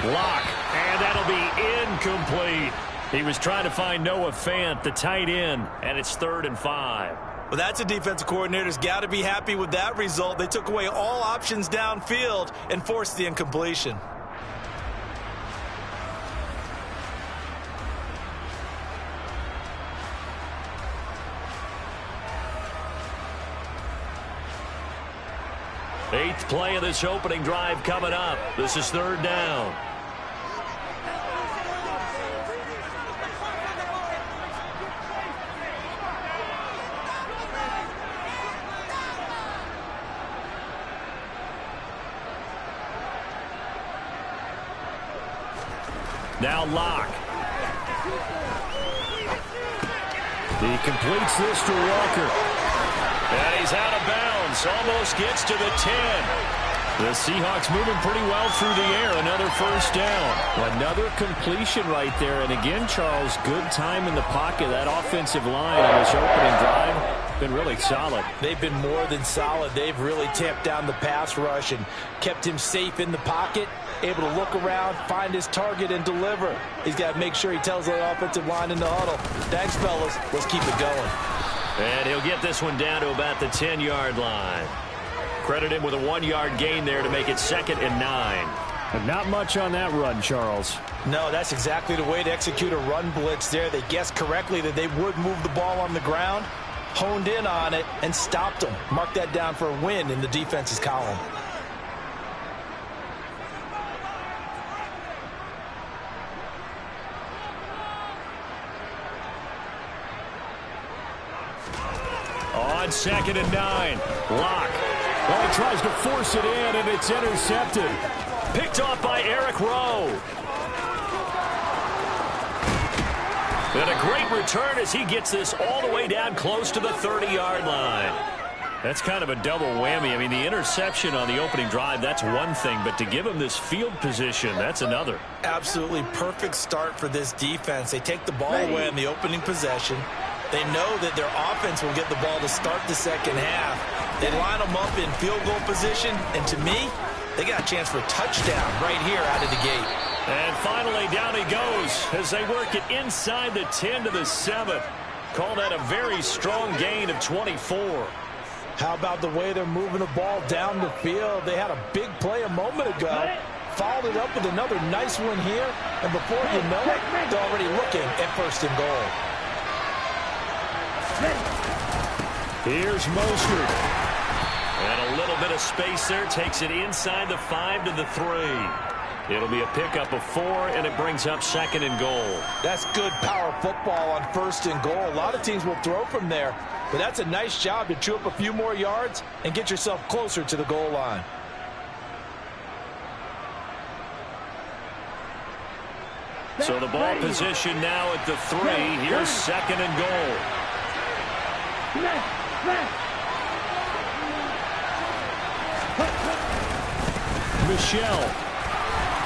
Lock, and that'll be incomplete. He was trying to find Noah Fant, the tight end, and it's 3rd and 5. Well, that's a defensive coordinator's got to be happy with that result. They took away all options downfield and forced the incompletion. Eighth play of this opening drive coming up. This is 3rd down. Now Lock. He completes this to Walker. And he's out of bounds. Almost gets to the 10. The Seahawks moving pretty well through the air. Another 1st down. Another completion right there. And again, Charles, good time in the pocket. That offensive line on this opening drive been really solid. They've been more than solid. They've really tamped down the pass rush and kept him safe in the pocket, able to look around, find his target, and deliver. He's got to make sure he tells the offensive line in the huddle, thanks, fellas. Let's keep it going. And he'll get this one down to about the 10-yard line. Credit him with a 1-yard gain there to make it 2nd and 9. But not much on that run, Charles. No, that's exactly the way to execute a run blitz there. They guessed correctly that they would move the ball on the ground, honed in on it, and stopped them. Mark that down for a win in the defense's column. On 2nd and 9. Lock. Well, he tries to force it in, and it's intercepted. Picked off by Eric Rowe. And a great return as he gets this all the way down close to the 30-yard line. That's kind of a double whammy. I mean, the interception on the opening drive, that's one thing, but to give him this field position, that's another. Absolutely perfect start for this defense. They take the ball away on the opening possession. They know that their offense will get the ball to start the second half. They line them up in field goal position, and to me, they got a chance for a touchdown right here out of the gate. And finally, down he goes as they work it inside the 10 to the 7. Call that a very strong gain of 24. How about the way they're moving the ball down the field? They had a big play a moment ago, followed it up with another nice one here, and before you know it, they're already looking at 1st and goal. Here's Mostert. And a little bit of space there. Takes it inside the 5 to the 3. It'll be a pickup of 4, and it brings up 2nd and goal. That's good power football on 1st and goal. A lot of teams will throw from there, but that's a nice job to chew up a few more yards and get yourself closer to the goal line. So the ball position now at the 3. Here's 2nd and goal. Michelle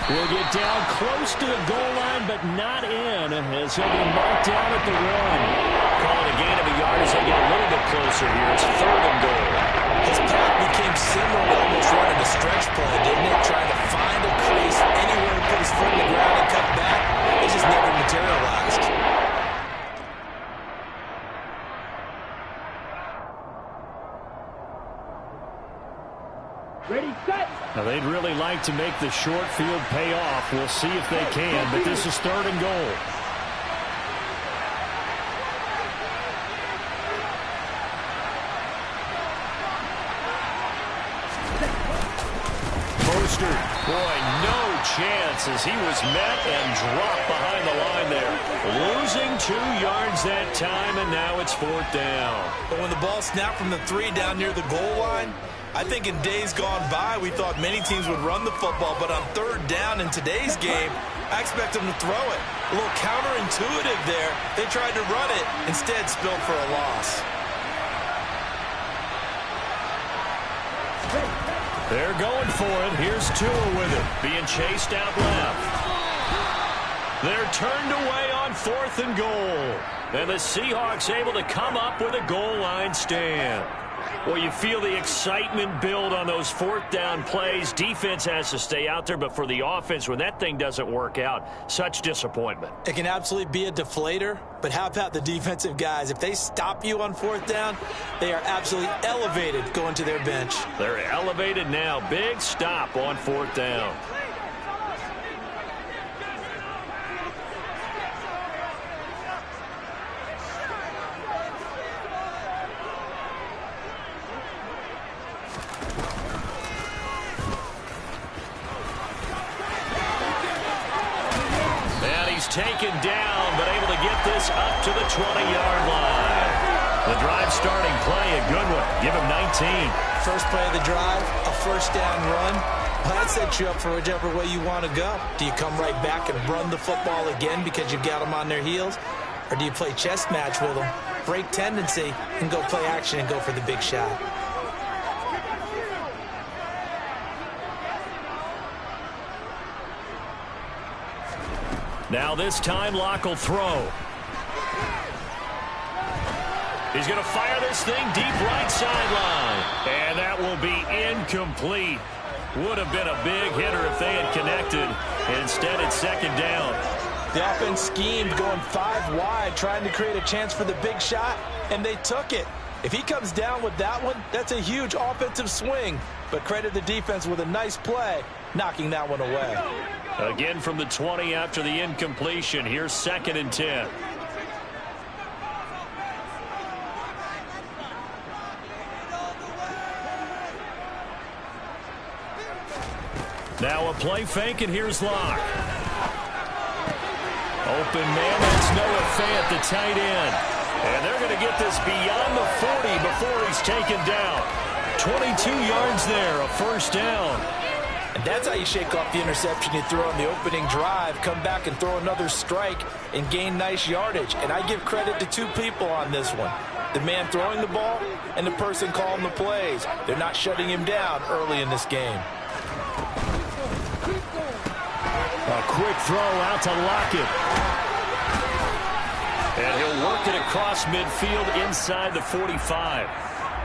will get down close to the goal line, but not in, as he'll be marked down at the 1. Call it a gain of a yard as they get a little bit closer here. It's 3rd and goal. His path became similar to almost running a stretch play, didn't it? Trying to find a crease anywhere to put his foot in the ground and cut back. It just never materialized. Ready, set. Now, they'd really like to make the short field pay off. We'll see if they can, but this is 3rd and goal. Mostert, boy, no chance as he was met and dropped behind the line there. Losing 2 yards that time, and now it's 4th down. But when the ball snapped from the 3 down near the goal line, I think in days gone by, we thought many teams would run the football, but on 3rd down in today's game, I expect them to throw it. A little counterintuitive there. They tried to run it, instead spilled for a loss. They're going for it. Here's Tua with it, being chased out left. They're turned away on 4th and goal. And the Seahawks able to come up with a goal line stand. Well, you feel the excitement build on those fourth down plays. Defense has to stay out there, but for the offense, when that thing doesn't work out, such disappointment. It can absolutely be a deflator, but how about the defensive guys? If they stop you on fourth down, they are absolutely elevated going to their bench. They're elevated now. Big stop on fourth down. Taken down, but able to get this up to the 20-yard line. The drive starting play, a good one. Give him 19. First play of the drive, a first down run. Well, that sets you up for whichever way you want to go. Do you come right back and run the football again because you've got them on their heels? Or do you play chess match with them, break tendency, and go play action and go for the big shot? Now this time, Locke will throw. He's going to fire this thing deep right sideline. And that will be incomplete. Would have been a big hitter if they had connected. Instead, it's second down. The offense schemed going 5 wide, trying to create a chance for the big shot, and they took it. If he comes down with that one, that's a huge offensive swing. But credit the defense with a nice play, knocking that one away. Again from the 20 after the incompletion. Here's 2nd and 10. Now a play fake, and here's Locke. Open man, that's Noah Fant, the tight end. And they're going to get this beyond the 40 before he's taken down. 22 yards there, a first down. And that's how you shake off the interception you threw on the opening drive, come back and throw another strike and gain nice yardage. And I give credit to 2 people on this one. The man throwing the ball and the person calling the plays. They're not shutting him down early in this game. A quick throw out to Lockett. And he'll work it across midfield inside the 45.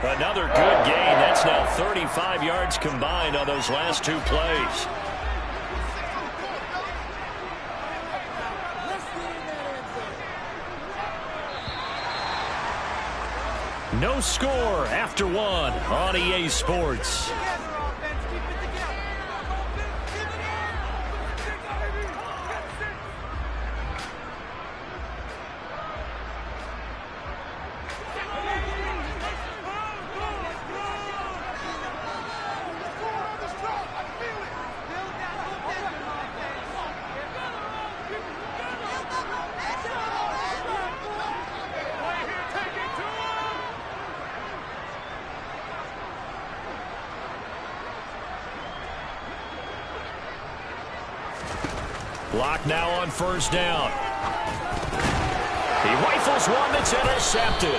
Another good gain. That's now 35 yards combined on those last 2 plays. No score after 1 on EA Sports. Block now on first down. He rifles one that's intercepted.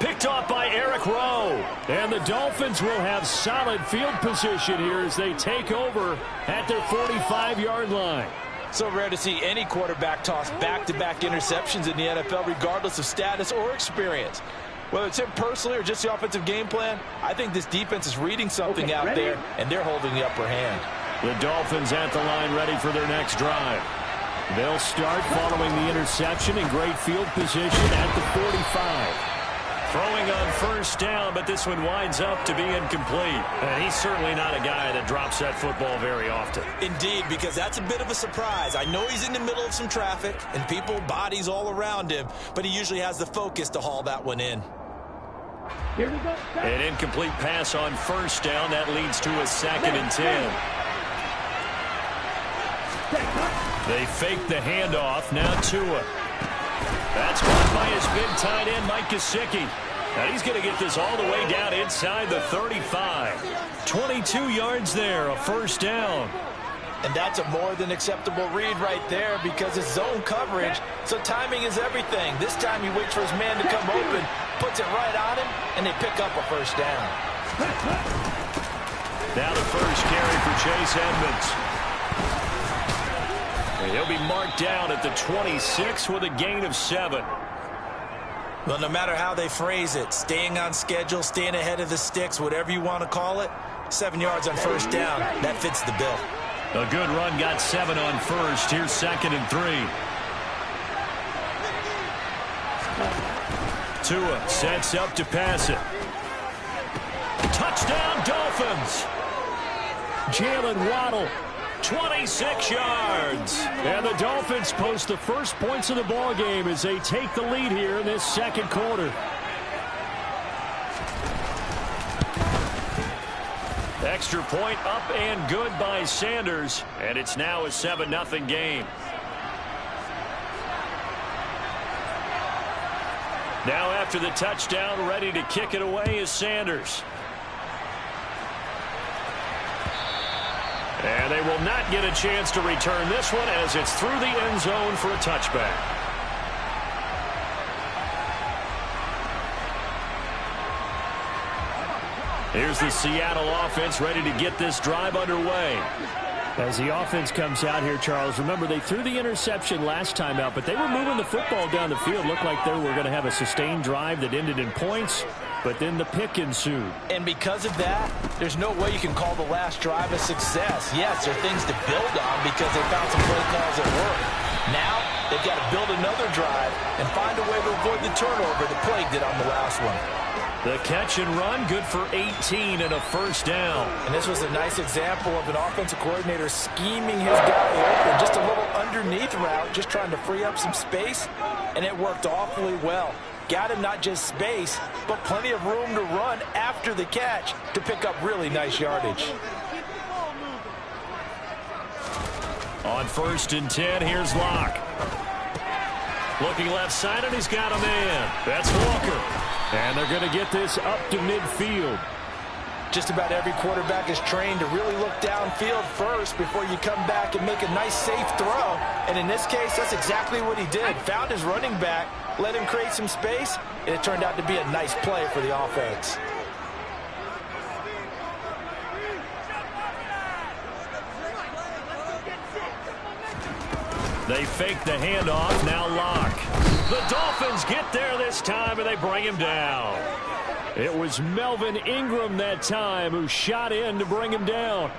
Picked off by Eric Rowe. And the Dolphins will have solid field position here as they take over at their 45-yard line. So rare to see any quarterback toss back-to-back interceptions in the NFL, regardless of status or experience. Whether it's him personally or just the offensive game plan, I think this defense is reading something out there, and they're holding the upper hand. The Dolphins at the line ready for their next drive. They'll start following the interception in great field position at the 45. Throwing on first down, but this one winds up to be incomplete. And he's certainly not a guy that drops that football very often. Indeed, because that's a bit of a surprise. I know he's in the middle of some traffic and people, bodies all around him, but he usually has the focus to haul that one in. Here we go. An incomplete pass on first down. That leads to a 2nd and 10. They fake the handoff. Now Tua. That's caught by his big tight end, Mike Gesicki. And he's going to get this all the way down inside the 35. 22 yards there, a first down. And that's a more than acceptable read right there because it's zone coverage, so timing is everything. This time he waits for his man to come open, puts it right on him, and they pick up a first down. Now the first carry for Chase Edmonds. And he'll be marked down at the 26 with a gain of 7. Well, no matter how they phrase it, staying on schedule, staying ahead of the sticks, whatever you want to call it, 7 yards on first down, that fits the bill. A good run got 7 on first. Here's 2nd and 3. Tua sets up to pass it. Touchdown, Dolphins. Jalen Waddle, 26 yards. And the Dolphins post the first points of the ball game as they take the lead here in this second quarter. Extra point up and good by Sanders, and it's now a 7-0 game. Now after the touchdown, ready to kick it away is Sanders. And they will not get a chance to return this one as it's through the end zone for a touchback. Here's the Seattle offense ready to get this drive underway. As the offense comes out here, Charles, remember they threw the interception last time out, but they were moving the football down the field. Looked like they were going to have a sustained drive that ended in points, but then the pick ensued. And because of that, there's no way you can call the last drive a success. Yes, there are things to build on because they found some play calls that work. Now, they've got to build another drive and find a way to avoid the turnover that plagued it on the last one. The catch and run, good for 18 and a first down. And this was a nice example of an offensive coordinator scheming his guy open. Just a little underneath route, just trying to free up some space, and it worked awfully well. Got him not just space, but plenty of room to run after the catch to pick up really nice yardage. On 1st and 10, here's Locke. Looking left side, and he's got a man. That's Walker. And they're going to get this up to midfield. Just about every quarterback is trained to really look downfield first before you come back and make a nice, safe throw. And in this case, that's exactly what he did. Found his running back, let him create some space, and it turned out to be a nice play for the offense. They fake the handoff, now Locke. The Dolphins get there this time, and they bring him down. It was Melvin Ingram that time who shot in to bring him down.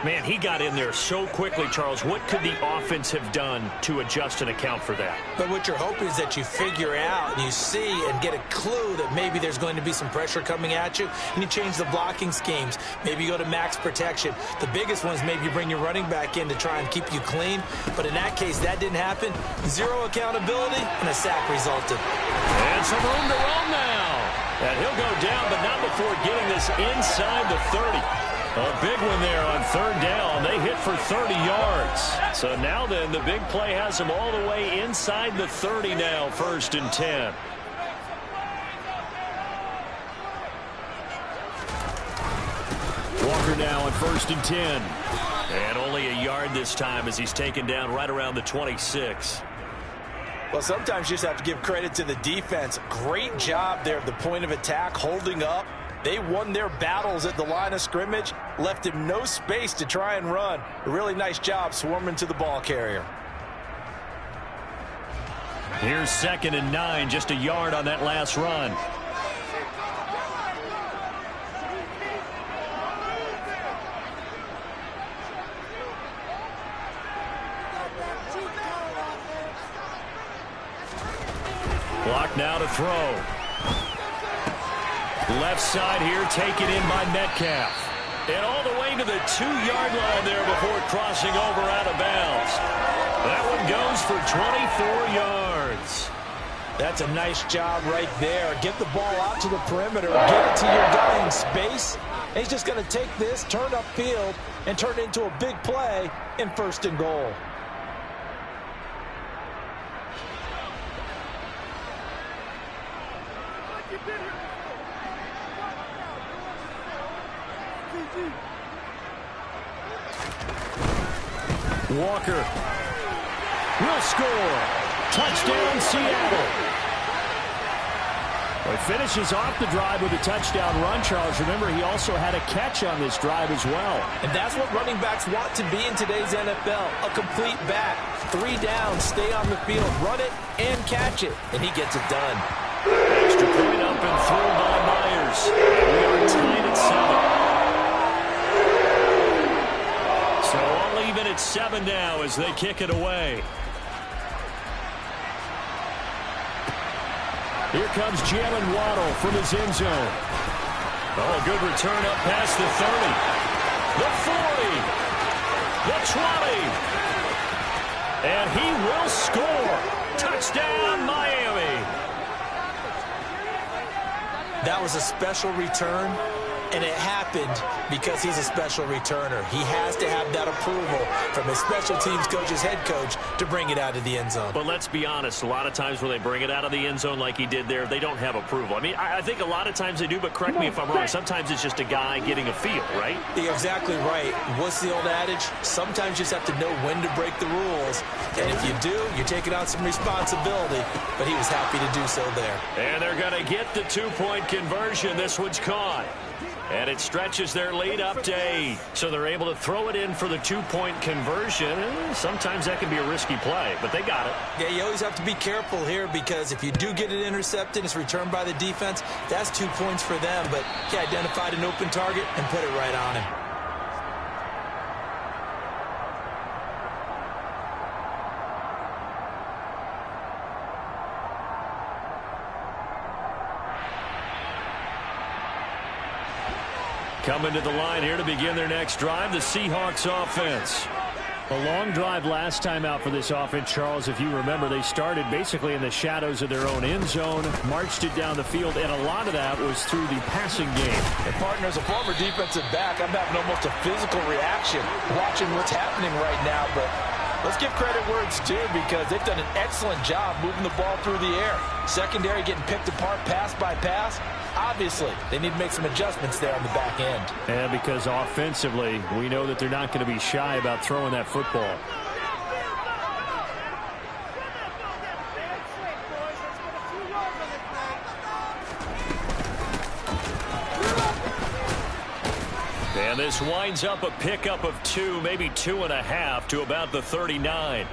Man, he got in there so quickly, Charles. What could the offense have done to adjust and account for that? But what you're hoping is that you figure out and you see and get a clue that maybe there's going to be some pressure coming at you, and you change the blocking schemes. Maybe you go to max protection. The biggest one is maybe you bring your running back in to try and keep you clean. But in that case, that didn't happen. Zero accountability, and a sack resulted. And some room to run now. And he'll go down, but not before getting this inside the 30. A big one there on 3rd down. They hit for 30 yards. So now then, the big play has them all the way inside the 30 now, 1st and 10. Walker now on 1st and 10. And only a yard this time as he's taken down right around the 26. Well, sometimes you just have to give credit to the defense. Great job there at the point of attack, holding up. They won their battles at the line of scrimmage, left him no space to try and run. A really nice job swarming to the ball carrier. Here's 2nd and 9, just a yard on that last run. Clock now to throw. Left side here taken in by Metcalf. And all the way to the 2-yard line there before crossing over out of bounds. That one goes for 24 yards. That's a nice job right there. Get the ball out to the perimeter. Get it to your guy in space. And he's just going to take this, turn upfield, and turn it into a big play in 1st and goal. Walker will score. Touchdown, Seattle. Well, he finishes off the drive with a touchdown run, Charles. Remember, he also had a catch on this drive as well. And that's what running backs want to be in today's NFL, a complete back. 3 downs, stay on the field, run it, and catch it. And he gets it done. Extra point up and through by Myers. And we are tied at 7. So all even at 7 now as they kick it away. Here comes Jalen Waddle from his end zone. Oh, good return up past the 30. The 40. The 20. And he will score. Touchdown, Miami. That was a special return, and it happened because he's a special returner. He has to have that approval from his special teams coach's head coach to bring it out of the end zone. But let's be honest, a lot of times when they bring it out of the end zone like he did there, they don't have approval. I mean, I think a lot of times they do, but correct me if I'm wrong. Sometimes it's just a guy getting a feel, right? You're exactly right. What's the old adage? Sometimes you just have to know when to break the rules. And if you do, you're taking on some responsibility. But he was happy to do so there. And they're going to get the 2-point conversion. This one's caught. And it stretches their lead up to 8. So they're able to throw it in for the 2-point conversion. And sometimes that can be a risky play, but they got it. Yeah, you always have to be careful here because if you do get it intercepted, it's returned by the defense, that's 2 points for them. But he identified an open target and put it right on him. Coming to the line here to begin their next drive, the Seahawks offense. A long drive last time out for this offense, Charles. If you remember, they started basically in the shadows of their own end zone, marched it down the field, and a lot of that was through the passing game. And partner, as a former defensive back, I'm having almost a physical reaction watching what's happening right now. But let's give credit where it's due because they've done an excellent job moving the ball through the air. Secondary getting picked apart pass by pass. Obviously, they need to make some adjustments there on the back end. And because offensively, we know that they're not going to be shy about throwing that football. And this winds up a pickup of 2, maybe 2.5 to about the 39.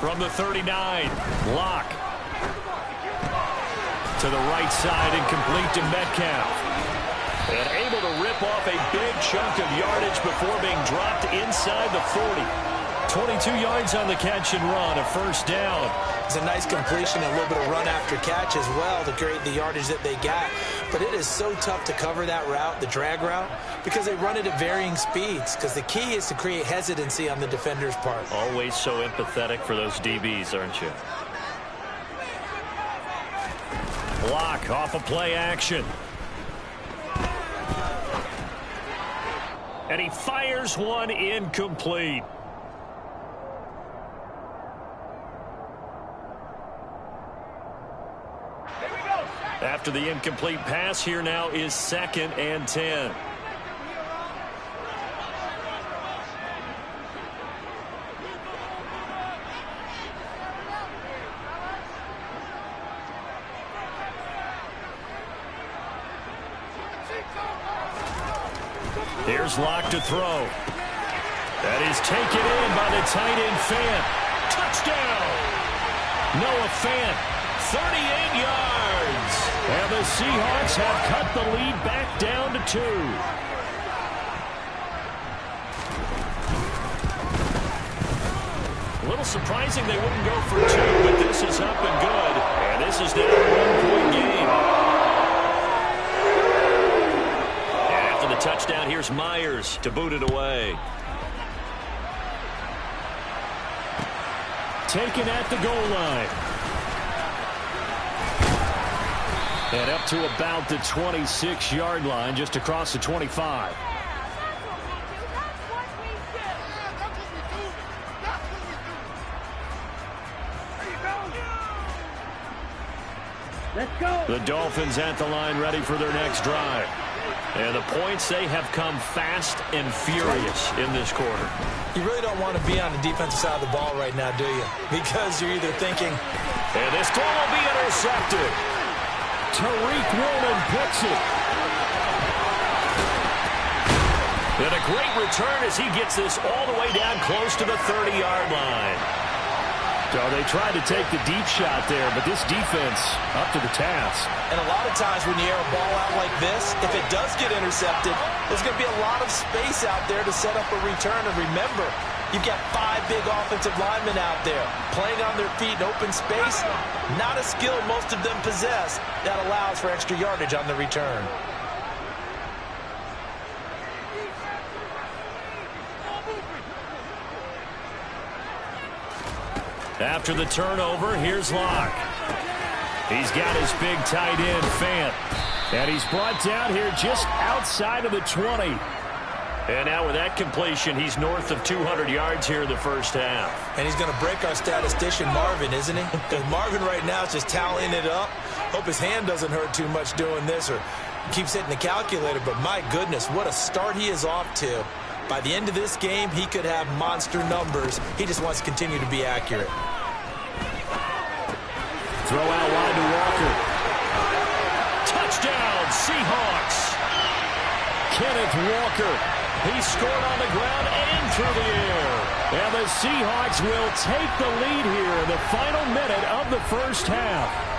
From the 39, Locke. To the right side and complete to Metcalf. And able to rip off a big chunk of yardage before being dropped inside the 40. 22 yards on the catch and run, a first down. It's a nice completion, a little bit of run after catch as well to create the yardage that they got. But it is so tough to cover that route, the drag route, because they run it at varying speeds. Because the key is to create hesitancy on the defender's part. Always so empathetic for those DBs, aren't you? Block off of play action. And he fires one incomplete. After the incomplete pass, here now is 2nd and 10. Here's Locke to throw. That is taken in by the tight end Fant. Touchdown! Noah Fant, 38 yards. And the Seahawks have cut the lead back down to 2. A little surprising they wouldn't go for 2, but this is up and good. And this is now a 1-point game. And after the touchdown, here's Myers to boot it away. Taken at the goal line. And up to about the 26-yard line, just across the 25. Let's go. The Dolphins at the line, ready for their next drive. And the points, they have come fast and furious in this quarter. You really don't want to be on the defensive side of the ball right now, do you? Because you're either thinking, and this throw will be intercepted. Tariq Woolen picks it. And a great return as he gets this all the way down close to the 30-yard line. So they tried to take the deep shot there, but this defense up to the task. and a lot of times when you air a ball out like this, if it does get intercepted, there's going to be a lot of space out there to set up a return. And remember, you've got 5 big offensive linemen out there playing on their feet in open space. Not a skill most of them possess that allows for extra yardage on the return. After the turnover, here's Locke. He's got his big tight end, Fant. And he's brought down here just outside of the 20. And now with that completion, he's north of 200 yards here in the first half. And he's going to break our statistician, Marvin, isn't he? Because Marvin right now is just tallying it up. Hope his hand doesn't hurt too much doing this or keeps hitting the calculator. But my goodness, what a start he is off to. By the end of this game, he could have monster numbers. He just wants to continue to be accurate. Throw out wide to Walker. Touchdown, Seahawks. Kenneth Walker. He scored on the ground and through the air. And the Seahawks will take the lead here in the final minute of the first half.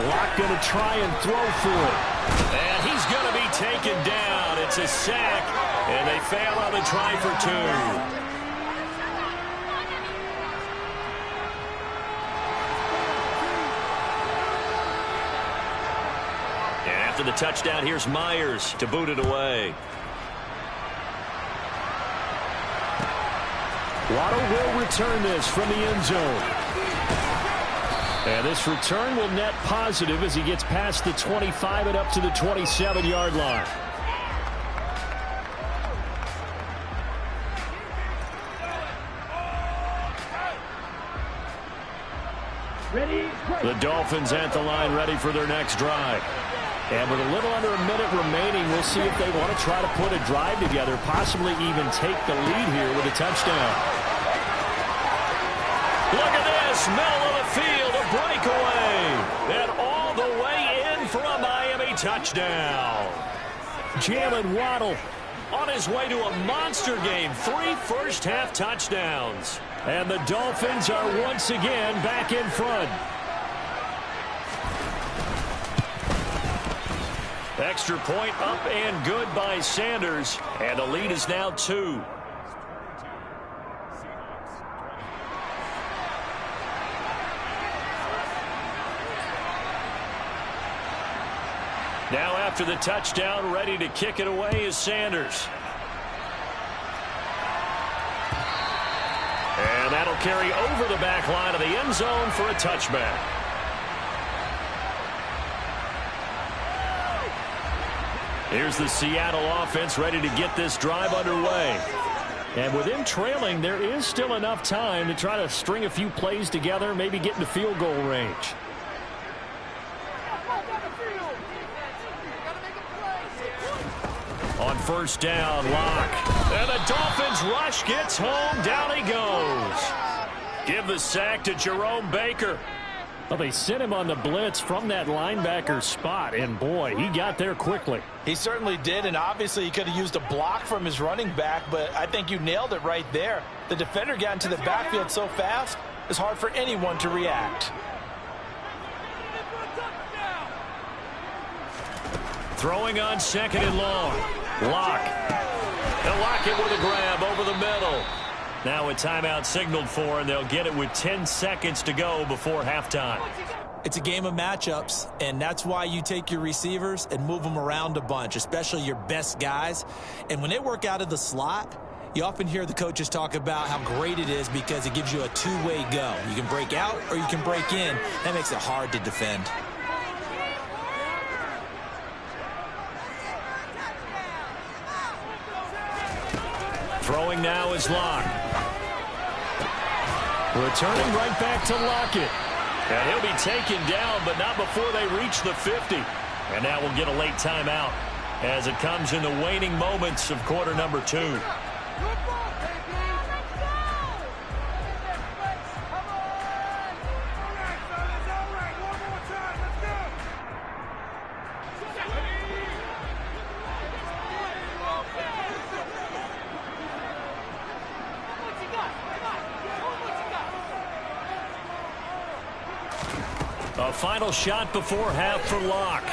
Locke going to try and throw for it. And he's going to be taken down. It's a sack, and they fail on the try for 2. And after the touchdown, here's Myers to boot it away. Waddle will return this from the end zone. And this return will net positive as he gets past the 25 and up to the 27-yard line. The Dolphins at the line ready for their next drive. And with a little under a minute remaining, we'll see if they want to try to put a drive together, possibly even take the lead here with a touchdown. Look at this, middle of the field, a breakaway, and all the way in for a Miami touchdown. Jalen Waddle on his way to a monster game, 3 first-half touchdowns. And the Dolphins are once again back in front. Extra point up and good by Sanders, and the lead is now 2. Now after the touchdown, ready to kick it away is Sanders. And that'll carry over the back line of the end zone for a touchback. Here's the Seattle offense ready to get this drive underway. And with them trailing, there is still enough time to try to string a few plays together, maybe get into field goal range. On first down, Locke. And the Dolphins rush gets home. Down he goes. Give the sack to Jerome Baker. Well, they sent him on the blitz from that linebacker spot, and boy, he got there quickly. He certainly did, and obviously he could have used a block from his running back, but I think you nailed it right there. The defender got into the backfield so fast, it's hard for anyone to react. Throwing on second and long. Locke. They'll lock it with a grab over the middle. Now a timeout signaled for, and they'll get it with 10 seconds to go before halftime. It's a game of matchups, and that's why you take your receivers and move them around a bunch, especially your best guys. And when they work out of the slot, you often hear the coaches talk about how great it is because it gives you a two-way go. You can break out or you can break in. That makes it hard to defend. Throwing now is Locke. Returning right back to Lockett. And he'll be taken down, but not before they reach the 50. And now we'll get a late timeout as it comes in the waning moments of quarter number 2. A final shot before half for Locke.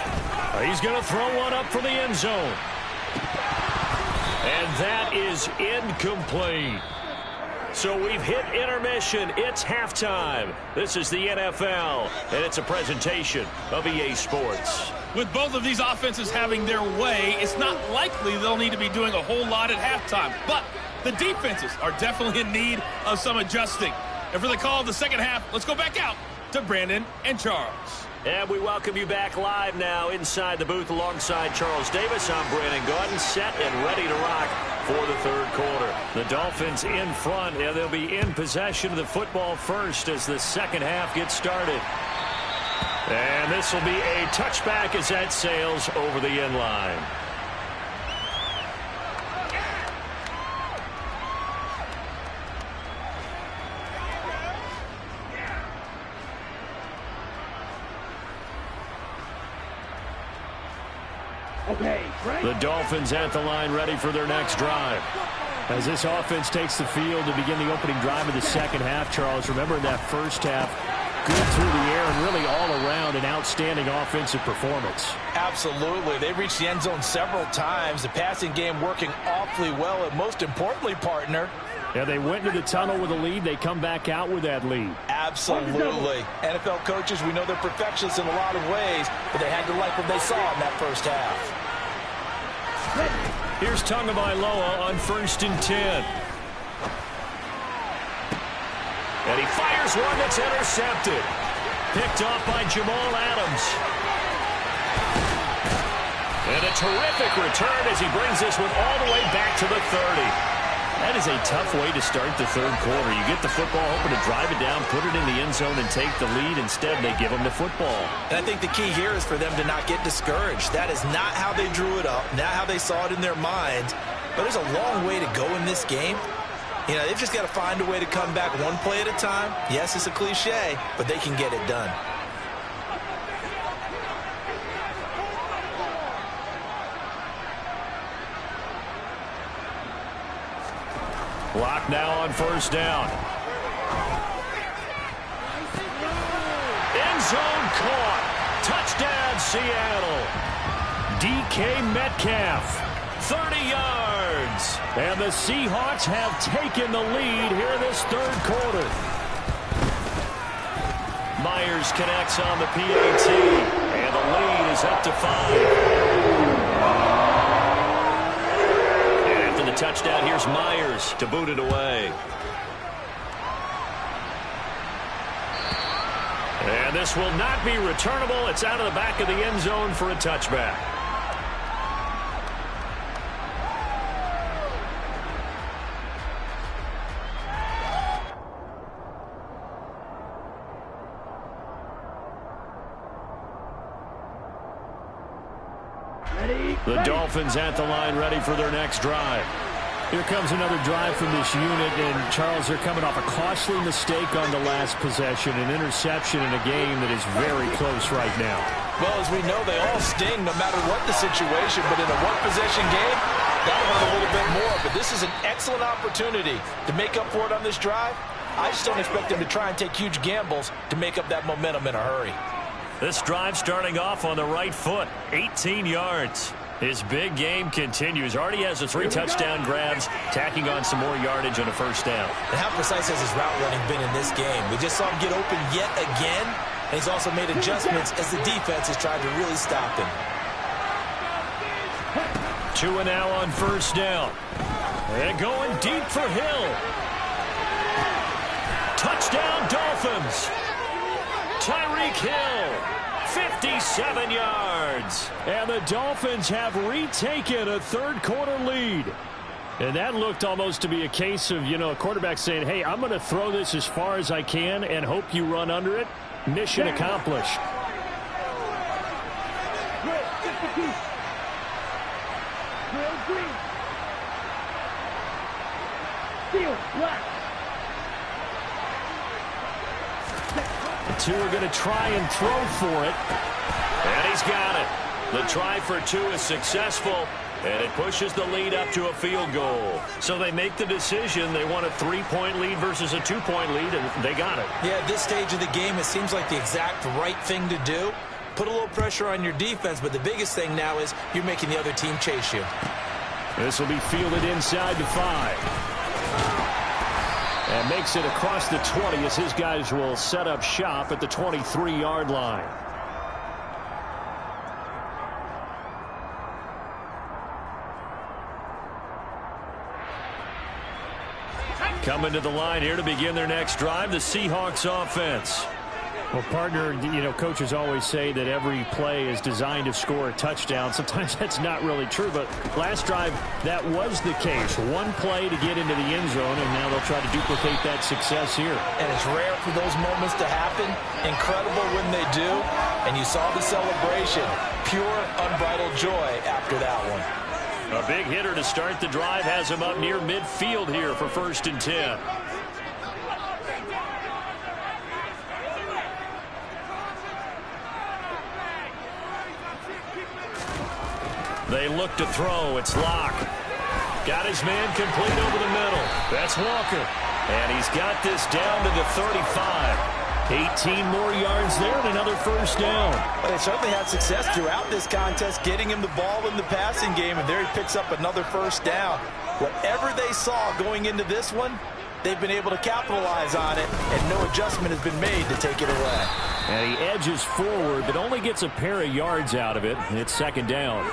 He's going to throw one up for the end zone. And that is incomplete. So we've hit intermission. It's halftime. This is the NFL, and it's a presentation of EA Sports. With both of these offenses having their way, it's not likely they'll need to be doing a whole lot at halftime. But the defenses are definitely in need of some adjusting. And for the call of the second half, let's go back out to Brandon and Charles. And we welcome you back live now inside the booth alongside Charles Davis. I'm Brandon Gaudin, set and ready to rock for the third quarter. The Dolphins in front, and they'll be in possession of the football first as the second half gets started. And this will be a touchback as that sails over the end line. The Dolphins at the line ready for their next drive. As this offense takes the field to begin the opening drive of the second half, Charles, remember in that first half, good through the air and really all around an outstanding offensive performance. Absolutely. They reached the end zone several times. The passing game working awfully well, and most importantly, partner, yeah, they went into the tunnel with a lead. They come back out with that lead. Absolutely. NFL coaches, we know they're perfectionists in a lot of ways, but they had to like what they saw in that first half. Here's Tagovailoa on 1st and 10. And he fires one that's intercepted. Picked off by Jamal Adams. And a terrific return as he brings this one all the way back to the 30. That is a tough way to start the third quarter. You get the football, hoping to drive it down, put it in the end zone, and take the lead. Instead, they give them the football. And I think the key here is for them to not get discouraged. That is not how they drew it up, not how they saw it in their minds. But there's a long way to go in this game. You know, they've just got to find a way to come back one play at a time. Yes, it's a cliche, but they can get it done. Clock now on 1st down. End zone caught. Touchdown, Seattle. DK Metcalf. 30 yards. And the Seahawks have taken the lead here this third quarter. Myers connects on the PAT. And the lead is up to 5. The touchdown, here's Myers to boot it away. And this will not be returnable. It's out of the back of the end zone for a touchback. The Dolphins at the line ready for their next drive. Here comes another drive from this unit, and Charles, they're coming off a costly mistake on the last possession, an interception in a game that is very close right now. Well, as we know, they all sting no matter what the situation, but in a one-possession game, that'll hurt a little bit more. But this is an excellent opportunity to make up for it on this drive. I just don't expect them to try and take huge gambles to make up that momentum in a hurry. This drive starting off on the right foot, 18 yards. His big game continues. Already has the 3 touchdown grabs, tacking on some more yardage on a first down. And how precise has his route running been in this game? We just saw him get open yet again, and he's also made adjustments as the defense has tried to really stop him. 2 and now on 1st down. And going deep for Hill. Touchdown, Dolphins. Tyreek Hill. 57 yards. And the Dolphins have retaken a third quarter lead. And that looked almost to be a case of, a quarterback saying, hey, I'm going to throw this as far as I can and hope you run under it. Mission accomplished. The two are going to try and throw for it. And he's got it. The try for two is successful, and it pushes the lead up to a field goal. So they make the decision. They want a 3-point lead versus a 2-point lead, and they got it. Yeah, at this stage of the game, it seems like the exact right thing to do. Put a little pressure on your defense, but the biggest thing now is you're making the other team chase you. This will be fielded inside the 5. And makes it across the 20 as his guys will set up shop at the 23-yard line. Coming to the line here to begin their next drive, the Seahawks offense. Well, partner, coaches always say that every play is designed to score a touchdown. Sometimes that's not really true, but last drive, that was the case. One play to get into the end zone, and now they'll try to duplicate that success here. And it's rare for those moments to happen. Incredible when they do. And you saw the celebration. Pure, unbridled joy after that one. A big hitter to start the drive has him up near midfield here for 1st and 10. They look to throw. It's Locke. Got his man complete over the middle. That's Walker. And he's got this down to the 35. 18 more yards there and another first down. Well, they certainly had success throughout this contest, getting him the ball in the passing game, and there he picks up another first down. Whatever they saw going into this one, they've been able to capitalize on it, and no adjustment has been made to take it away. And he edges forward, but only gets a pair of yards out of it, and it's 2nd down.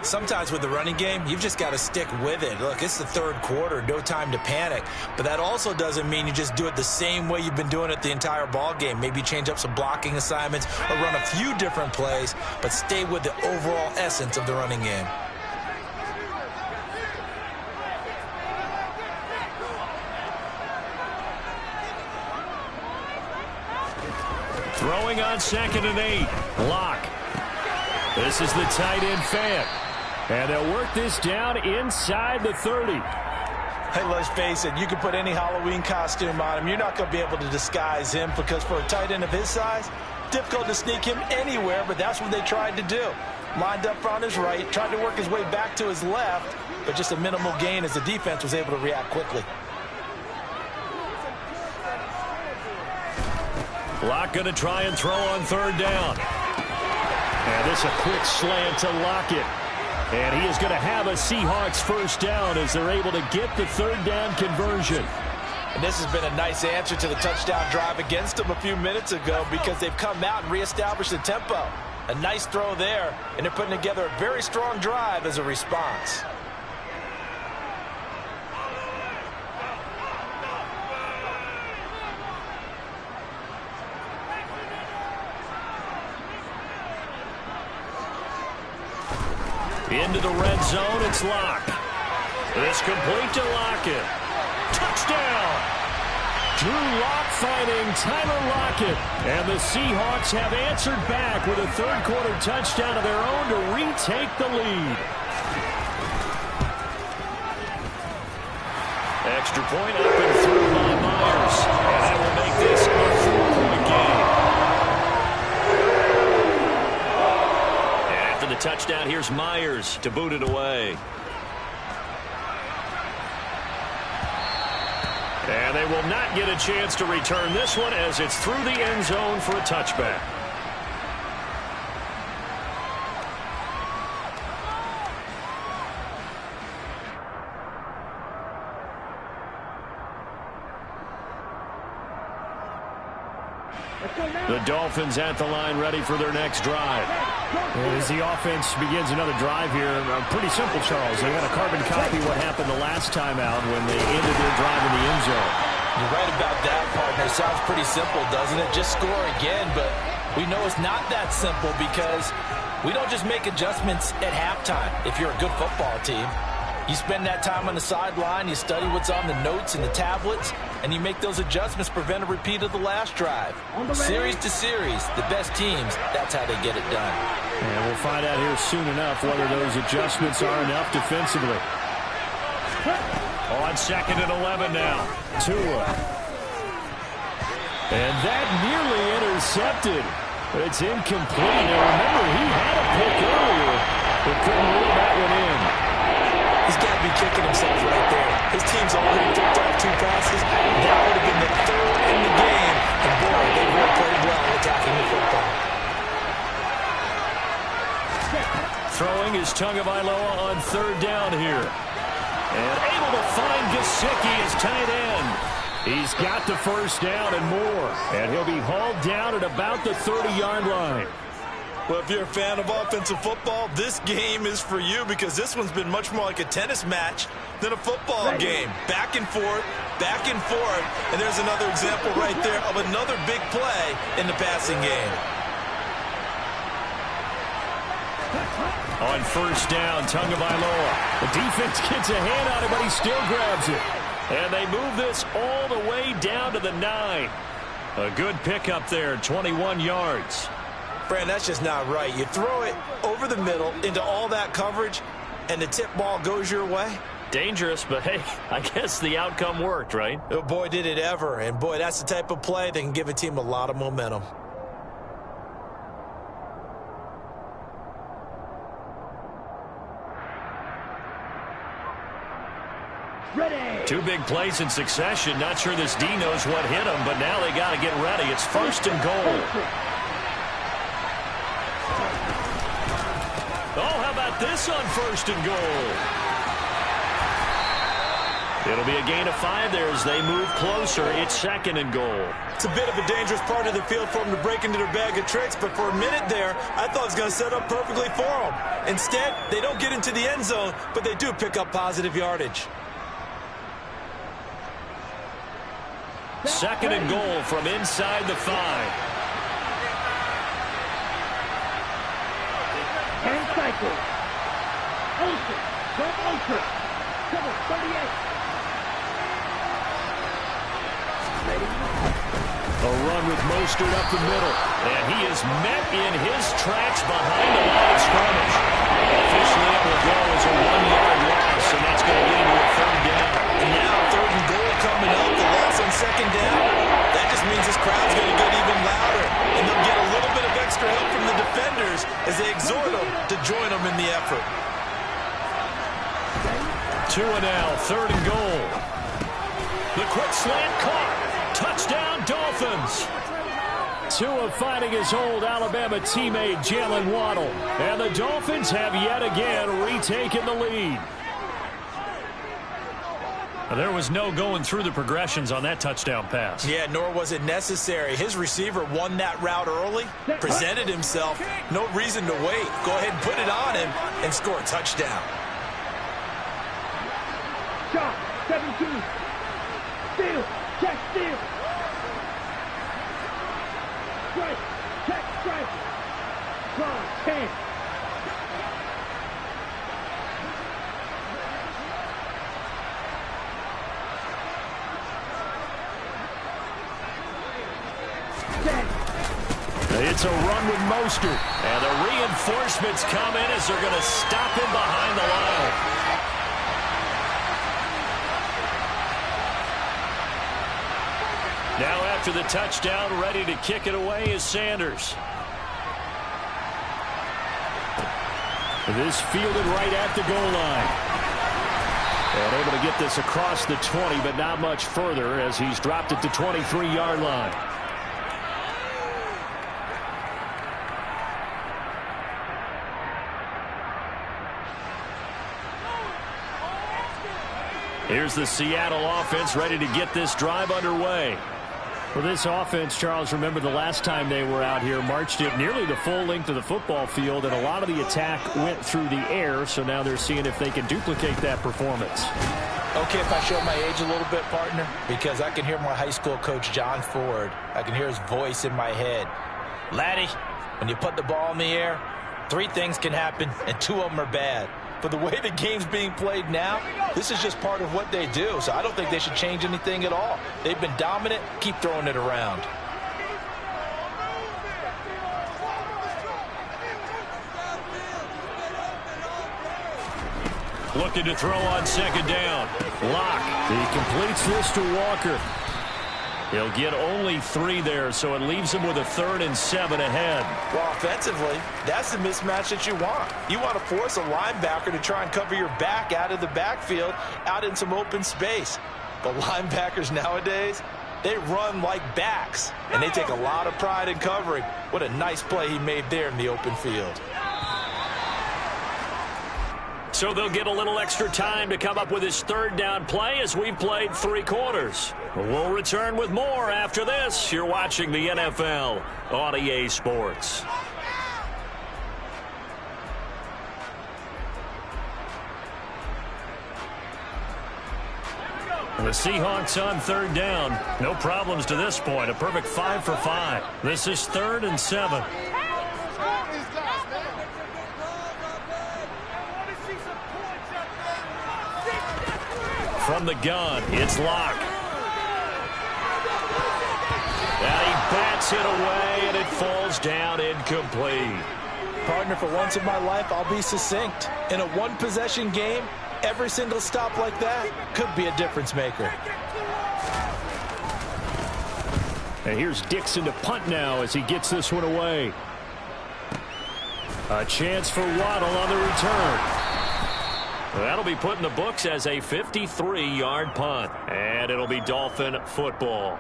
Sometimes with the running game, you've just got to stick with it. Look, it's the 3rd quarter, no time to panic. But that also doesn't mean you just do it the same way you've been doing it the entire ball game. Maybe change up some blocking assignments or run a few different plays, but stay with the overall essence of the running game. Throwing on 2nd and 8. Locke. This is the tight end Fant. And they'll work this down inside the 30. Hey, let's face it, you can put any Halloween costume on him. You're not going to be able to disguise him because for a tight end of his size, difficult to sneak him anywhere, but that's what they tried to do. Lined up on his right, tried to work his way back to his left, but just a minimal gain as the defense was able to react quickly. Locke going to try and throw on 3rd down. And this a quick slant to Lockett. And he is going to have a Seahawks first down as they're able to get the 3rd down conversion. And this has been a nice answer to the touchdown drive against them a few minutes ago because they've come out and reestablished the tempo. A nice throw there, and they're putting together a very strong drive as a response. Into the red zone, it's Locke. It's complete to Lockett. Touchdown! Drew Lock finding Tyler Lockett. And the Seahawks have answered back with a 3rd quarter touchdown of their own to retake the lead. Extra point up and through by Myers. And that will make this a 4-point game. The touchdown, here's Myers to boot it away. And they will not get a chance to return this one as it's through the end zone for a touchback. The Dolphins at the line ready for their next drive. And as the offense begins another drive here, pretty simple, Charles. They want to carbon copy what happened the last time out when they ended their drive in the end zone. You're right about that, partner. It sounds pretty simple, doesn't it? Just score again, but we know it's not that simple because we don't just make adjustments at halftime if you're a good football team. You spend that time on the sideline, you study what's on the notes and the tablets, and you make those adjustments to prevent a repeat of the last drive. Series to series, the best teams, that's how they get it done. And we'll find out here soon enough whether those adjustments are enough defensively. On 2nd and 11 now. Tua. And that nearly intercepted. But it's incomplete. Now remember, he had a pick earlier, but couldn't reel that one in. He's got to be kicking himself right there. His team's already picked off 2 passes. That would have been the 3rd in the game. And boy, they really played well attacking the football. Throwing is Tagovailoa on 3rd down here. And able to find Gesicki as tight end. He's got the 1st down and more. And he'll be hauled down at about the 30-yard line. Well, if you're a fan of offensive football, this game is for you because this one's been much more like a tennis match than a football game. Back and forth, and there's another example right there of another big play in the passing game. On 1st down, Tagovailoa. The defense gets a hand on it, but he still grabs it. And they move this all the way down to the 9. A good pickup there, 21 yards. Fran, that's just not right. You throw it over the middle into all that coverage, and the tip ball goes your way. Dangerous, but hey, I guess the outcome worked, right? Oh, boy, did it ever. And, boy, that's the type of play that can give a team a lot of momentum. Ready. 2 big plays in succession. Not sure this D knows what hit him, but now they got to get ready. It's 1st and goal. Oh, how about this on 1st and goal? It'll be a gain of 5 there as they move closer. It's 2nd and goal. It's a bit of a dangerous part of the field for them to break into their bag of tricks, but for a minute there, I thought it was going to set up perfectly for them. Instead, they don't get into the end zone, but they do pick up positive yardage. 2nd and goal from inside the 5. And cycle. Olsen. From Olsen. Double 38. A run with Mostert up the middle. And he is met in his tracks behind the line of scrimmage. Officially it will go as a 1-yard loss, and that's going to lead to a 3rd down. And now 3rd and goal coming up. The loss on 2nd down. That just means this crowd's going to get even louder. And they'll get a little bit of extra help from the defenders as they exhort them to join them in the effort. Tua now, 3rd and goal. The quick slant caught. Touchdown, Dolphins. Tua finding his old Alabama teammate Jalen Waddle. And the Dolphins have yet again retaken the lead. There was no going through the progressions on that touchdown pass. Yeah, nor was it necessary. His receiver won that route early, presented himself. No reason to wait. Go ahead and put it on him and score a touchdown. Shot. 17. Steal. Check steal. Strike. Check strike. Draw. 10. It's a run with Mostert. And the reinforcements come in as they're going to stop him behind the line. Now after the touchdown, ready to kick it away is Sanders. This fielded right at the goal line. And able to get this across the 20, but not much further as he's dropped it to 23-yard line. Here's the Seattle offense ready to get this drive underway. Well, this offense, Charles, remember the last time they were out here, marched it nearly the full length of the football field, and a lot of the attack went through the air, so now they're seeing if they can duplicate that performance. Okay, if I show my age a little bit, partner, because I can hear my high school coach, John Ford. I can hear his voice in my head. Laddie, when you put the ball in the air, 3 things can happen, and 2 of them are bad. For the way the game's being played now, this is just part of what they do. So I don't think they should change anything at all. They've been dominant. Keep throwing it around. Looking to throw on second down. Lock. He completes this to Walker. He'll get only 3 there, so it leaves him with a 3rd and 7 ahead. Well, offensively, that's the mismatch that you want. You want to force a linebacker to try and cover your back out of the backfield, out in some open space. The linebackers nowadays, they run like backs, and they take a lot of pride in covering. What a nice play he made there in the open field. So they'll get a little extra time to come up with his 3rd down play as we've played 3 quarters. We'll return with more after this. You're watching the NFL on EA Sports. The Seahawks on 3rd down. No problems to this point. A perfect 5 for 5. This is 3rd and 7. From the gun, it's Lock. And he bats it away, and it falls down incomplete. Partner, for once in my life, I'll be succinct. In a one-possession game, every single stop like that could be a difference maker. And here's Dixon to punt now as he gets this one away. A chance for Waddle on the return. That'll be put in the books as a 53-yard punt. And it'll be Dolphin football.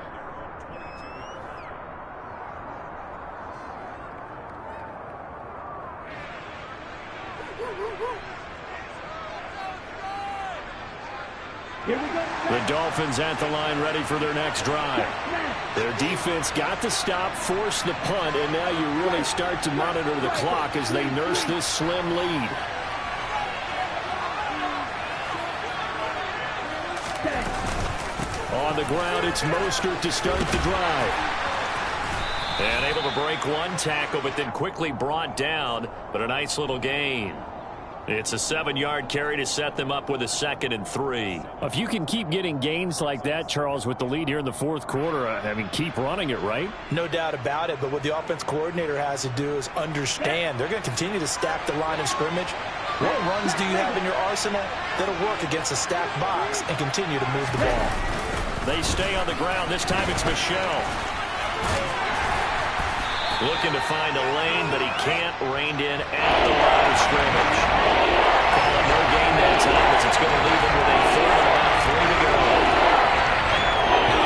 The Dolphins at the line ready for their next drive. Their defense got the stop, forced the punt, and now you really start to monitor the clock as they nurse this slim lead. On the ground, it's Mostert to start the drive. And able to break one tackle, but then quickly brought down, but a nice little gain. It's a 7-yard carry to set them up with a 2nd and 3. If you can keep getting gains like that, Charles, with the lead here in the 4th quarter, I mean, keep running it, right? No doubt about it, but what the offense coordinator has to do is understand. They're going to continue to stack the line of scrimmage. What runs do you have in your arsenal that'll work against a stacked box and continue to move the ball? They stay on the ground. This time it's Michelle. Looking to find a lane, but he can't. Reined in at the line of scrimmage. Call it no gain that time as it's going to leave him with a 3rd and about 3 to go.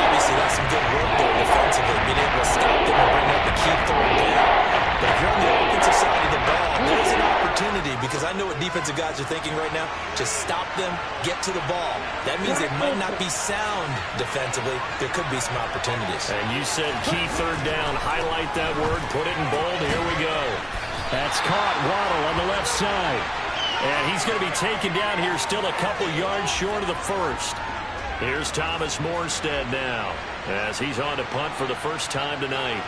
Obviously, that's some good work there defensively, being able to stop them and bring up the key 3rd down. But if you're on the offensive side of the ball, there's an opportunity, because I know what defensive guys are thinking right now. Just stop them, get to the ball. That means they might not be sound defensively. There could be some opportunities. And you said key 3rd down. Highlight that word. Put it in bold. Here we go. That's caught. Waddle on the left side. And he's going to be taken down here, still a couple yards short of the 1st. Here's Thomas Morstead now as he's on to punt for the first time tonight.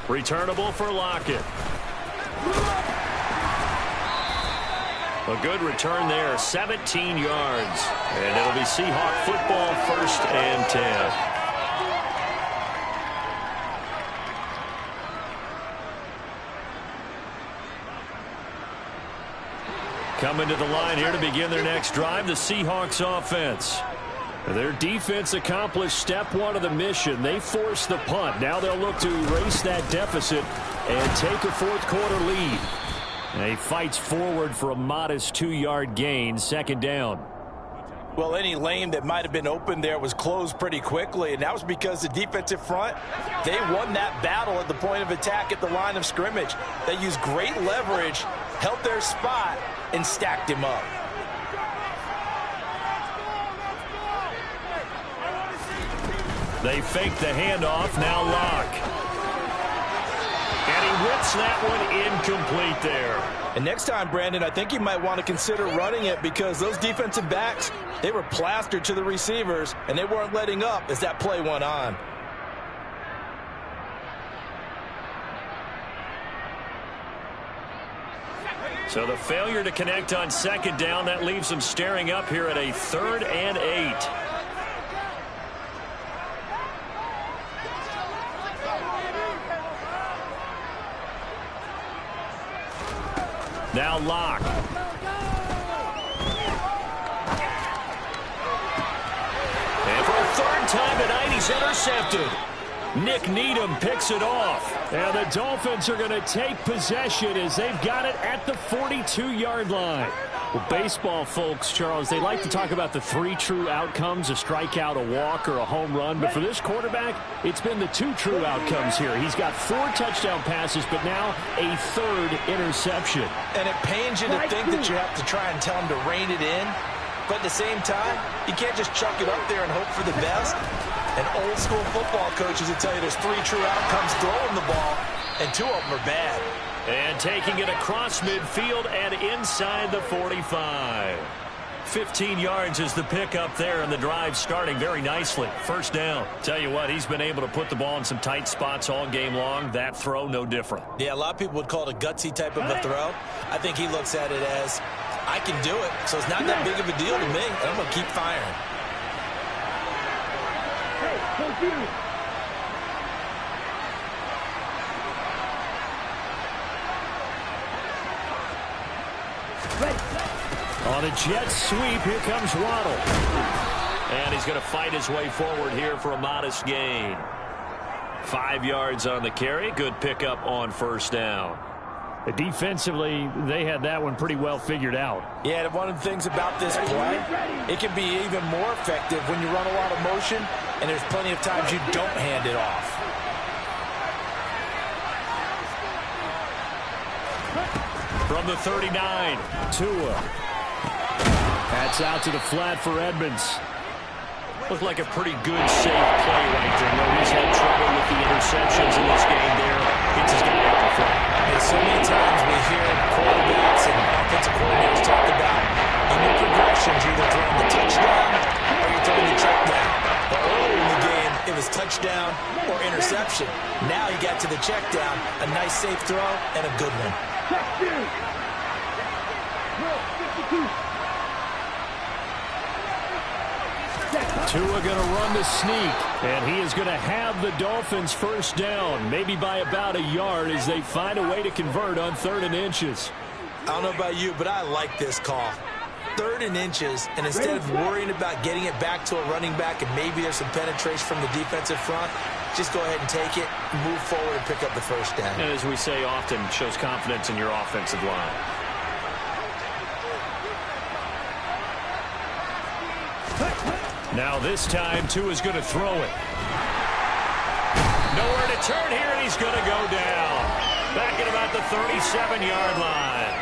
Returnable for Lockett. A good return there, 17 yards. And it'll be Seahawk football, 1st and 10. Coming to the line here to begin their next drive, the Seahawks offense. Their defense accomplished step 1 of the mission. They forced the punt. Now they'll look to erase that deficit and take a 4th quarter lead. And he fights forward for a modest 2-yard gain, 2nd down. Well, any lane that might have been open there was closed pretty quickly, and that was because the defensive front, they won that battle at the point of attack at the line of scrimmage. They used great leverage, held their spot, and stacked him up. They fake the handoff, now Lock. And he whips that one incomplete there. And next time, Brandon, I think you might want to consider running it because those defensive backs, they were plastered to the receivers, and they weren't letting up as that play went on. So the failure to connect on second down, that leaves them staring up here at a 3rd and 8. Now Locke. And for a 3rd time tonight, he's intercepted. Nick Needham picks it off. And the Dolphins are going to take possession as they've got it at the 42-yard line. Well, baseball folks, Charles, they like to talk about the 3 true outcomes, a strikeout, a walk, or a home run. But for this quarterback, it's been the 2 true outcomes here. He's got 4 touchdown passes, but now a 3rd interception. And it pains you to think that you have to try and tell him to rein it in. But at the same time, you can't just chuck it up there and hope for the best. And old school football coaches will tell you there's 3 true outcomes throwing the ball, and 2 of them are bad. And taking it across midfield and inside the 45. 15 yards is the pickup there, and the drive starting very nicely. 1st down. Tell you what, he's been able to put the ball in some tight spots all game long. That throw, no different. Yeah, a lot of people would call it a gutsy type of a throw. I think he looks at it as, I can do it, so it's not that big of a deal to me, and I'm going to keep firing. On a jet sweep, here comes Waddle. And he's going to fight his way forward here for a modest gain. 5 yards on the carry. Good pickup on 1st down. Defensively, they had that one pretty well figured out. Yeah, and one of the things about this play, it can be even more effective when you run a lot of motion, and there's plenty of times you don't hand it off. From the 39, Tua. That's out to the flat for Edmonds. looked like a pretty good, safe play right there. No, he's had trouble with the interceptions in this game there. Gets his guy out the front. And so many times we hear quarterbacks and offensive coordinators talk about in your progressions, you're either throwing the touchdown or you're throwing the check down. But earlier in the game, it was touchdown or interception. Now you got to the check down, a nice safe throw, and a good one. Tua going to run the sneak, and he is going to have the Dolphins first down, maybe by about a yard as they find a way to convert on 3rd and inches. I don't know about you, but I like this call. 3rd and inches, and instead of worrying about getting it back to a running back and maybe there's some penetration from the defensive front, just go ahead and take it, move forward, and pick up the first down. And as we say often, shows confidence in your offensive line. Now this time, Tua's going to throw it. Nowhere to turn here, and he's going to go down. Back at about the 37-yard line.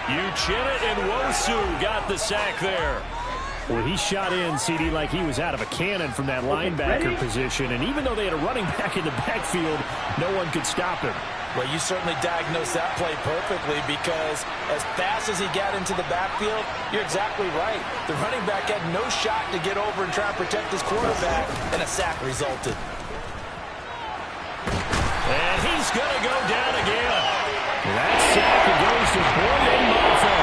Uchenna and Nwosu got the sack there. Well, he shot in, CD, like he was out of a cannon from that linebacker position. And even though they had a running back in the backfield, no one could stop him. Well, you certainly diagnosed that play perfectly because as fast as he got into the backfield, you're exactly right. The running back had no shot to get over and try and protect his quarterback, and a sack resulted. And he's going to go down again. That sack goes to Boye Mafe.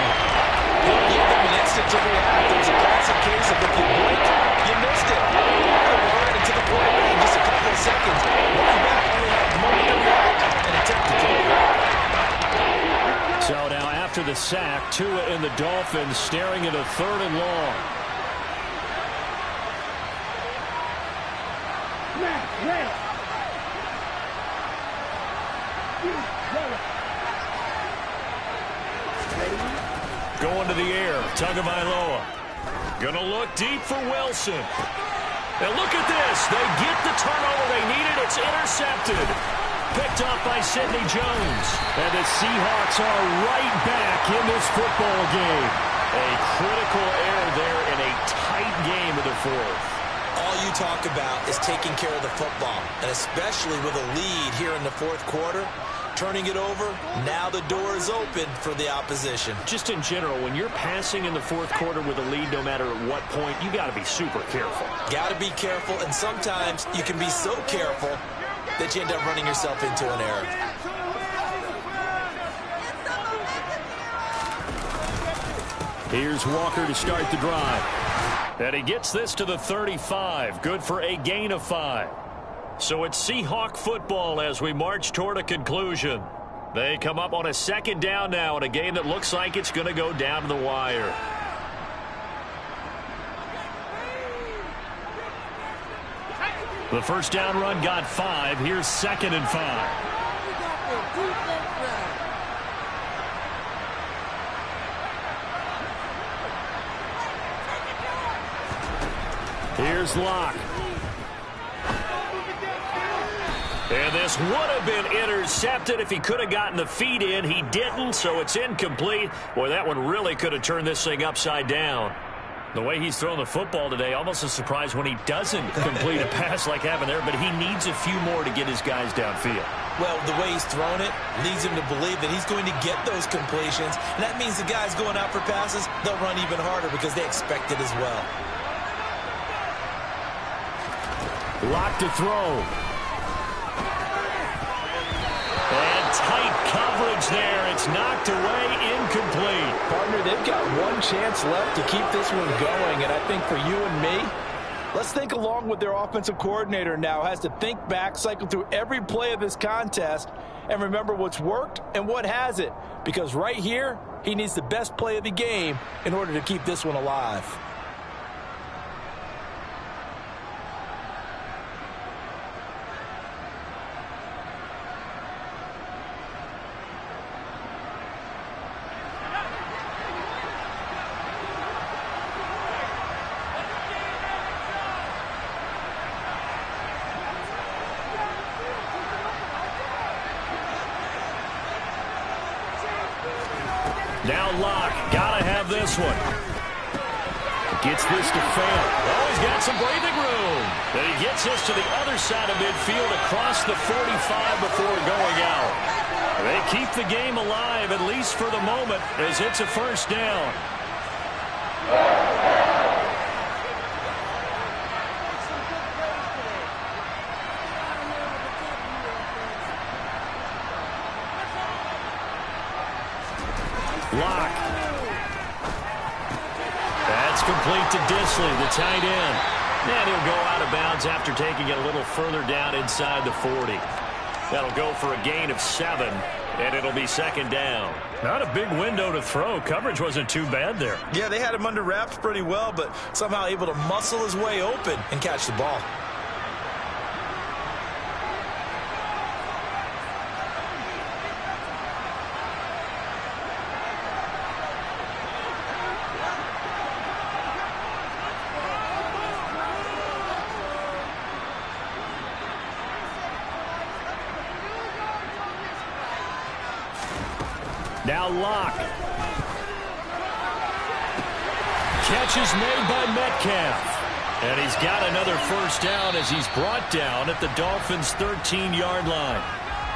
He'll give them an instant to react. There's a classic case of if you blink, you missed it. They'll run into the quarterback in just a couple of seconds. Running back only had a moment to react and attempt to throw it back. So now after the sack, Tua and the Dolphins staring at a 3rd and long. Going to the air, Tagovailoa. Going to look deep for Wilson. And look at this. They get the turnover they needed. It's intercepted. Picked off by Sidney Jones. And the Seahawks are right back in this football game. A critical error there in a tight game of the 4th. All you talk about is taking care of the football, and especially with a lead here in the 4th quarter. turning it over. Now the door is open for the opposition. Just in general, when you're passing in the fourth quarter with a lead, no matter at what point, you got to be super careful. Got to be careful, and sometimes you can be so careful that you end up running yourself into an error. Here's Walker to start the drive. And he gets this to the 35. Good for a gain of 5. So it's Seahawk football as we march toward a conclusion. They come up on a second down now in a game that looks like it's going to go down to the wire. The first down run got 5. Here's 2nd and 5. Here's Locke. And this would have been intercepted if he could have gotten the feet in. He didn't, so it's incomplete. Boy, that one really could have turned this thing upside down. The way he's thrown the football today, almost a surprise when he doesn't complete a pass like having there, but he needs a few more to get his guys downfield. Well, the way he's thrown it leads him to believe that he's going to get those completions, and that means the guys going out for passes, they'll run even harder because they expect it as well. Locke to throw. And tight coverage there. It's knocked away, incomplete. Partner, they've got one chance left to keep this one going, and I think for you and me, let's think along with their offensive coordinator now. Has to think back, cycle through every play of this contest, and remember what's worked and what hasn't. Because right here, he needs the best play of the game in order to keep this one alive. Now Locke, gotta have this one. Gets this to fail. Oh, he's got some breathing room. And he gets this to the other side of midfield across the 45 before going out. They keep the game alive, at least for the moment, as it's a first down. Locke. That's complete to Disley, the tight end. And he'll go out of bounds after taking it a little further down inside the 40. That'll go for a gain of 7, and it'll be 2nd down. Not a big window to throw. Coverage wasn't too bad there. Yeah, they had him under wraps pretty well, but somehow able to muscle his way open and catch the ball. Now Locke. Catch is made by Metcalf. And he's got another first down as he's brought down at the Dolphins' 13-yard line.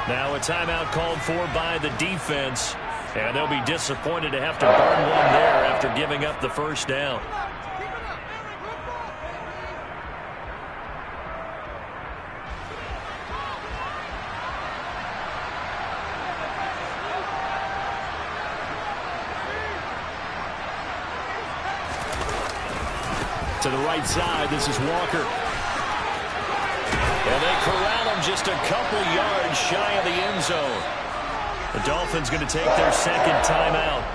Now a timeout called for by the defense. And they'll be disappointed to have to burn one there after giving up the first down. To the right side, this is Walker. And they corral him just a couple yards shy of the end zone. The Dolphins going to take their second timeout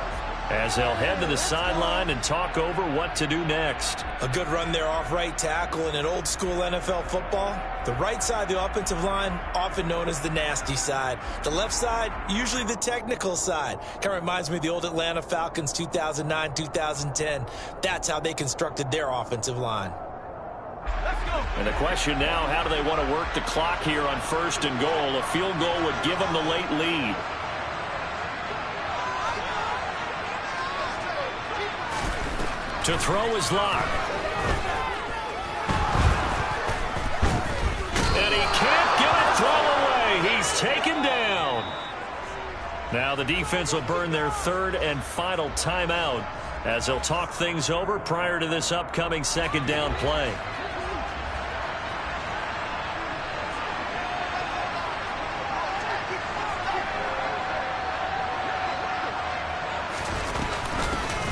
as they'll head to the sideline and talk over what to do next. A good run there off right tackle in an old school NFL football. The right side of the offensive line, often known as the nasty side. The left side, usually the technical side. Kind of reminds me of the old Atlanta Falcons 2009-2010. That's how they constructed their offensive line. And the question now, how do they want to work the clock here on 1st and goal? A field goal would give them the late lead. To throw is Locke. And he can't get it thrown away. He's taken down. Now the defense will burn their third and final timeout as they'll talk things over prior to this upcoming second down play.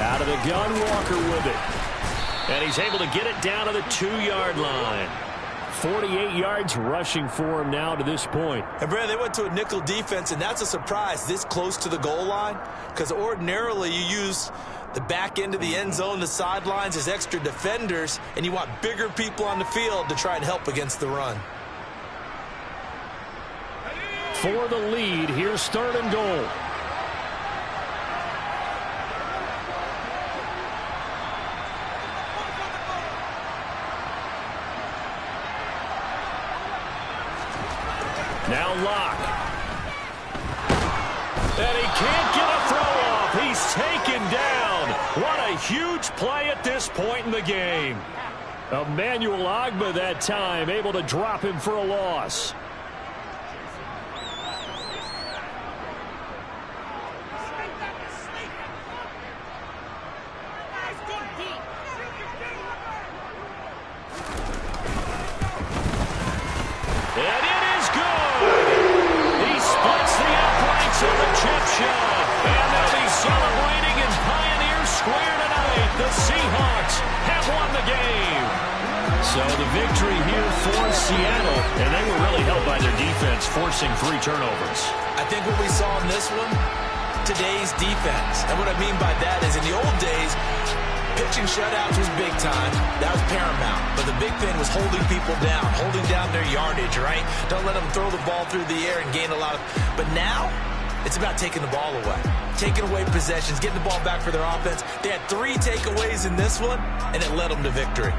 Out of the gun, Walker with it. And he's able to get it down to the 2-yard line. 48 yards rushing for him now to this point. And, Brad, they went to a nickel defense, and that's a surprise this close to the goal line, because ordinarily you use the back end of the end zone, the sidelines as extra defenders, and you want bigger people on the field to try and help against the run. For the lead, here's third and goal. Now Locke. And he can't get a throw off. He's taken down. What a huge play at this point in the game. Emmanuel Ogbah that time, able to drop him for a loss. And it is good. He splits the uprights of the chip shot. And they'll be celebrating in Pioneer Square tonight. The Seahawks have won the game. So the victory here for Seattle. And they were really helped by their defense, forcing 3 turnovers. I think what we saw in this one, today's defense. And what I mean by that is in the old days, pitching shutouts was big time. That was paramount. But the big thing was holding people down, holding down their yardage, right? Don't let them throw the ball through the air and gain a lot of... But now, it's about taking the ball away. Taking away possessions, getting the ball back for their offense. They had 3 takeaways in this one, and it led them to victory.